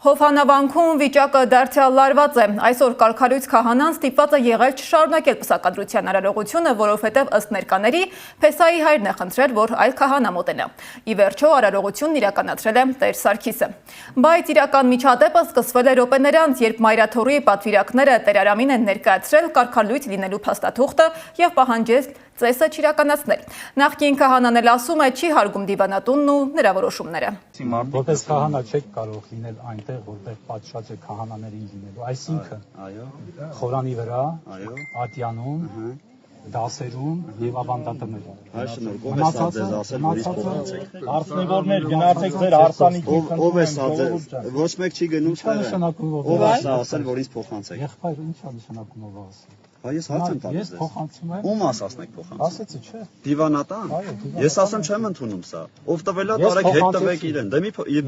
Հովհանավանքում վիճակը դարձյալ լարված է։ Այսօր կարգալույց քահանան ստիպված է եղել չշարունակել պսակադրության արարողությունը, որովհետև ըստ ներկաների Փեսայի հայրն է խնդրել, որ այլ քահանա մոտենա։ Ի վերջո արարողությունն իրականացրել է Տեր Սարգիսը։ Բայց իրական միջադեպը սկսվել է րոպեներ անց, երբ մայրաթոռի պատվիրակները Տեր Արամին են ներկայացրել կարգալույց լինելու փաստաթուղթը եւ պահանջել ծեսը չիրականացնել։ Նախկին քահանան էլ ասում է չի հարգում դիվանատունն ու նրա որոշումները։ Որպես քահանա չեք կարող լինել այնտեղ, որտեղ պատշաճ է քահանաներին լինելու, այսինքն խորանի վրա, ատյանում, դասերում եւ ավանդատներում։ Արցնեվորներ գնացեք ձեր արտանիքին։ Ով է սա ձեզ։ Ոչ մեկ չի գնում սա։ Ով է սա ասել, որ ինձ փոխանցեք։ Եղբայր, ի՞նչ է նշանակում ով ասել։ Ես հարց եմ տալիս։ Ես փոխանցում եմ։ Ում ասացնեք փոխանցել։ Ասեցի, չէ։ Դիվանատան։ Ես ասեմ չեմ ընդունում սա։ Ով տվել է, տարեք հետ տվեք իրեն։ Դե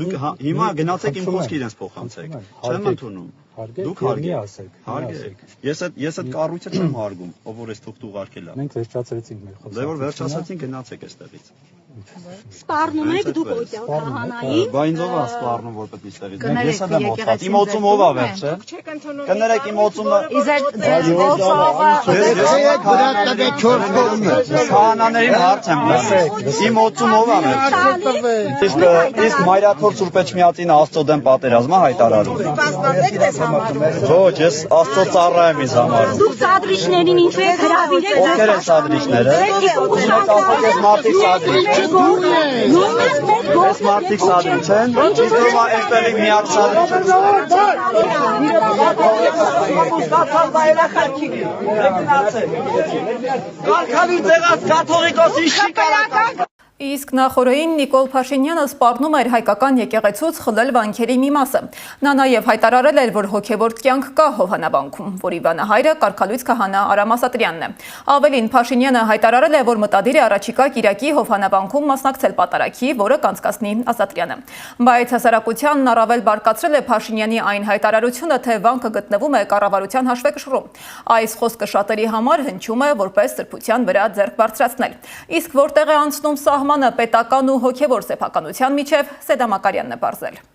դուք հիմա գնացեք իմ խոսքի իրենց փոխանցեք։ Չեմ ընդունում։ Դուք հարգեք։ Ես այդ կառույցը չեմ հարգում, ով որ այս թուղթ ուղարկել է։ Մենք վերջացրեցինք մեր խոսքը։ Դե որ վերջացրեցին գնացեք այստեղից։ Սպառնում եք դուք օտյալ քահանայի։ Բա ինձ ով է սպառնում որպես այստեղից։ Ես էլ եմ օծած։ Իմ օծում ով է վերջը։ Կներեք իմ օծումը։ Քահանաներին հարց եմ լսել։ Իմ օծում ով է վերջը։ Իսկ մայրաթոռ Սուրբ Էջմիածին Աստծո դեմ պատերազմը հայտարարում։ Ոչ, ես Աստծո ծառա եմ ինձ համար։ Դուք սադրիչներին ինչու եք հրավիրել։ Ովքեր են սադրիչները։ Մարդիկ սադրիչ չեն։ Ես մարդիկ սադրիչ չեն։ Իսկ ով այստեղի միակ սադրիչը։ Իսկ նախորդին Նիկոլ Փաշինյանը սպառնում էր հայկական եկեղեցուց խլել վանքերի մի մասը։ Նա նաև հայտարարել էր, որ հոգևոր կյանք կա Հովհանավանքում, որի վանահայրը կարգալույց քահանա Արամ Ասատրյանն է։ Ավելին Փաշինյանը հայտարարել է, որ մտադիր է առաջիկա Կիրակի Հովհանավանքում մասնակցել պատարագի, որը կանցկացնի Ասատրյանը։ Բայց հասարակությանն առավել բարկացրել է Փաշինյանի այն հայտարարությունը, թե վանքը գտնվում է կառավարության հաշվեկշռում։ Այս խոսքը շատերի համար հնչում է որպես սրբության վրա ձեռք բարձրացնել։ Իսկ որտեղ է անցնում սահմանը պետական ու հոգևոր սեփականության միջև, Սեդա Մակարյանն է պարզել։